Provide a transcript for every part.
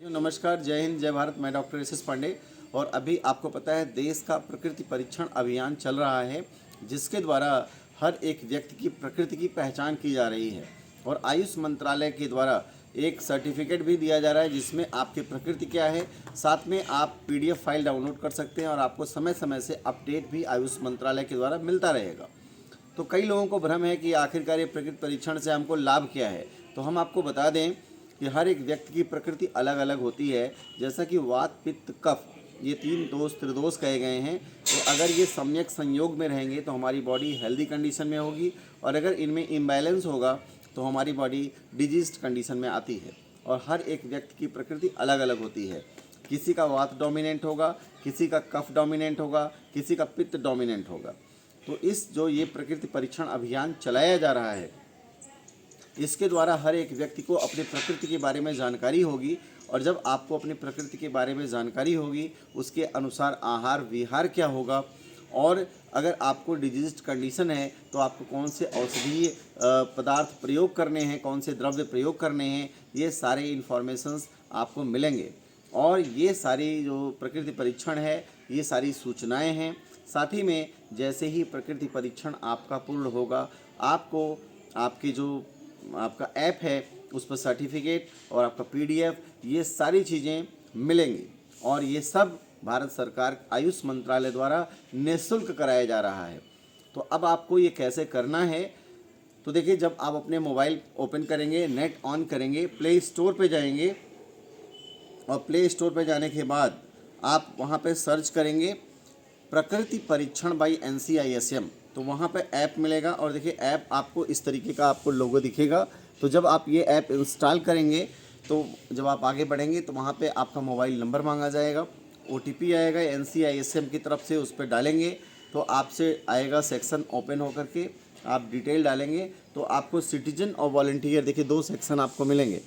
नमस्कार, जय हिंद, जय भारत। मैं डॉक्टर एस एस पांडे और अभी आपको पता है देश का प्रकृति परीक्षण अभियान चल रहा है, जिसके द्वारा हर एक व्यक्ति की प्रकृति की पहचान की जा रही है और आयुष मंत्रालय के द्वारा एक सर्टिफिकेट भी दिया जा रहा है जिसमें आपकी प्रकृति क्या है। साथ में आप पीडीएफ फाइल डाउनलोड कर सकते हैं और आपको समय समय से अपडेट भी आयुष मंत्रालय के द्वारा मिलता रहेगा। तो कई लोगों को भ्रम है कि आखिरकार ये प्रकृति परीक्षण से हमको लाभ क्या है। तो हम आपको बता दें कि हर एक व्यक्ति की प्रकृति अलग अलग होती है। जैसा कि वात, पित्त, कफ, ये तीन दोष त्रिदोष कहे गए हैं। तो अगर ये सम्यक संयोग में रहेंगे तो हमारी बॉडी हेल्दी कंडीशन में होगी और अगर इनमें इम्बैलेंस होगा तो हमारी बॉडी डिजीज्ड कंडीशन में आती है। और हर एक व्यक्ति की प्रकृति अलग अलग होती है। किसी का वात डोमिनेंट होगा, किसी का कफ डोमिनेंट होगा, किसी का पित्त डोमिनेंट होगा। तो जो ये प्रकृति परीक्षण अभियान चलाया जा रहा है, इसके द्वारा हर एक व्यक्ति को अपनी प्रकृति के बारे में जानकारी होगी और जब आपको अपनी प्रकृति के बारे में जानकारी होगी, उसके अनुसार आहार विहार क्या होगा और अगर आपको डिजीज्ड कंडीशन है तो आपको कौन से औषधीय पदार्थ प्रयोग करने हैं, कौन से द्रव्य प्रयोग करने हैं, ये सारे इन्फॉर्मेशंस आपको मिलेंगे। और ये सारी जो प्रकृति परीक्षण है, ये सारी सूचनाएं हैं। साथ ही में जैसे ही प्रकृति परीक्षण आपका पूर्ण होगा, आपको आपकी जो आपका ऐप है उस पर सर्टिफिकेट और आपका पीडीएफ, ये सारी चीज़ें मिलेंगी और ये सब भारत सरकार आयुष मंत्रालय द्वारा निःशुल्क कराया जा रहा है। तो अब आपको ये कैसे करना है, तो देखिए, जब आप अपने मोबाइल ओपन करेंगे, नेट ऑन करेंगे, प्ले स्टोर पे जाएंगे और प्ले स्टोर पे जाने के बाद आप वहाँ पे सर्च करेंगे प्रकृति परीक्षण बाई NCISM। तो वहाँ पे ऐप मिलेगा और देखिए ऐप आपको इस तरीके का आपको लोगो दिखेगा। तो जब आप ये ऐप इंस्टॉल करेंगे तो जब आप आगे बढ़ेंगे तो वहाँ पे आपका मोबाइल नंबर मांगा जाएगा, OTP आएगा NCISM की तरफ से, उस पर डालेंगे तो आपसे आएगा सेक्शन ओपन होकर के, आप डिटेल डालेंगे तो आपको सिटीजन और वॉलंटियर, देखिए 2 सेक्शन आपको मिलेंगे।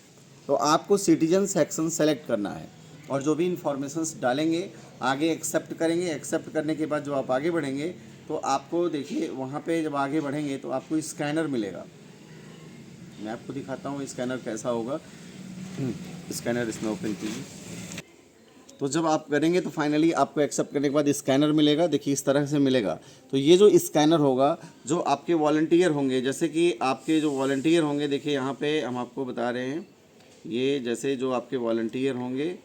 तो आपको सिटीजन सेक्शन सेलेक्ट करना है और जो भी इंफॉर्मेशंस डालेंगे आगे एक्सेप्ट करेंगे। एक्सेप्ट करने के बाद जो आप आगे बढ़ेंगे तो आपको देखिए वहाँ पे जब आगे बढ़ेंगे तो आपको स्कैनर मिलेगा। मैं आपको दिखाता हूँ स्कैनर कैसा होगा। स्कैनर इसमें ओपन कीजिए। तो जब आप करेंगे तो फाइनली आपको एक्सेप्ट करने के बाद स्कैनर मिलेगा। देखिए इस तरह से मिलेगा। तो ये जो स्कैनर होगा, जो आपके वॉलंटियर होंगे, जैसे कि आपके जो वॉलंटियर होंगे, देखिए यहाँ पे हम आपको बता रहे हैं, ये जैसे जो आपके वॉलंटियर होंगे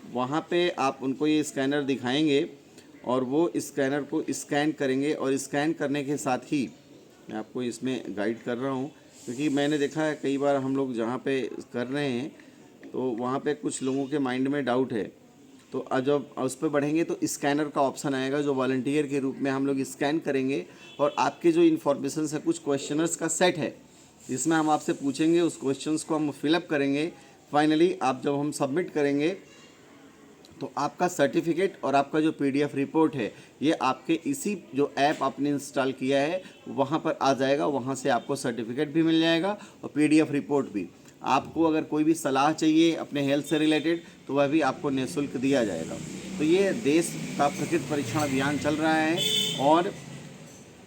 वहाँ पे आप उनको ये स्कैनर दिखाएंगे और वो स्कैनर को स्कैन करेंगे और स्कैन करने के साथ ही मैं आपको इसमें गाइड कर रहा हूँ, क्योंकि मैंने देखा है कई बार हम लोग जहाँ पे कर रहे हैं तो वहाँ पे कुछ लोगों के माइंड में डाउट है। तो जब उस पर बढ़ेंगे तो स्कैनर का ऑप्शन आएगा, जो वॉलंटियर के रूप में हम लोग स्कैन करेंगे और आपके जो इन्फॉर्मेशन है, कुछ क्वेश्चनर्स का सेट है जिसमें हम आपसे पूछेंगे, उस क्वेश्चंस को हम फिलअप करेंगे। फाइनली आप जब हम सबमिट करेंगे तो आपका सर्टिफिकेट और आपका जो पीडीएफ रिपोर्ट है, ये आपके इसी जो ऐप आपने इंस्टॉल किया है वहाँ पर आ जाएगा। वहाँ से आपको सर्टिफिकेट भी मिल जाएगा और पीडीएफ रिपोर्ट भी। आपको अगर कोई भी सलाह चाहिए अपने हेल्थ से रिलेटेड तो वह भी आपको निःशुल्क दिया जाएगा। तो ये देश का प्रकृति परीक्षण अभियान चल रहा है और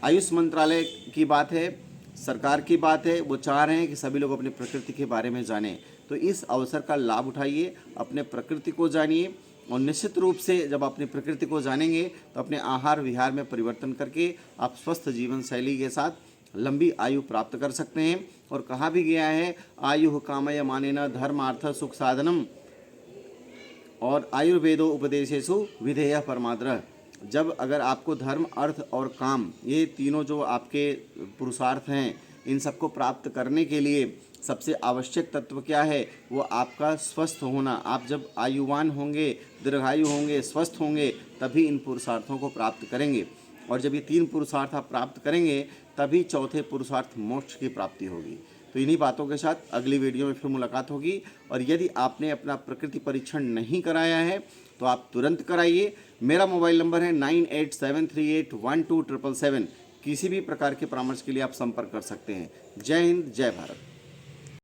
आयुष मंत्रालय की बात है, सरकार की बात है। वो चाह रहे हैं कि सभी लोग अपनी प्रकृति के बारे में जानें। तो इस अवसर का लाभ उठाइए, अपने प्रकृति को जानिए और निश्चित रूप से जब अपनी प्रकृति को जानेंगे तो अपने आहार विहार में परिवर्तन करके आप स्वस्थ जीवन शैली के साथ लंबी आयु प्राप्त कर सकते हैं। और कहा भी गया है, आयु कामय मानेन धर्मार्थ सुख साधनम, और आयुर्वेदो उपदेशेषु विधेय परमाद्रः। जब अगर आपको धर्म, अर्थ और काम, ये तीनों जो आपके पुरुषार्थ हैं, इन सबको प्राप्त करने के लिए सबसे आवश्यक तत्व क्या है, वो आपका स्वस्थ होना। आप जब आयुवान होंगे, दीर्घायु होंगे, स्वस्थ होंगे, तभी इन पुरुषार्थों को प्राप्त करेंगे। और जब ये 3 पुरुषार्थ आप प्राप्त करेंगे तभी चौथे पुरुषार्थ मोक्ष की प्राप्ति होगी। तो इन्हीं बातों के साथ अगली वीडियो में फिर मुलाकात होगी। और यदि आपने अपना प्रकृति परीक्षण नहीं कराया है तो आप तुरंत कराइए। मेरा मोबाइल नंबर है 9873812777। किसी भी प्रकार के परामर्श के लिए आप संपर्क कर सकते हैं। जय हिंद, जय भारत।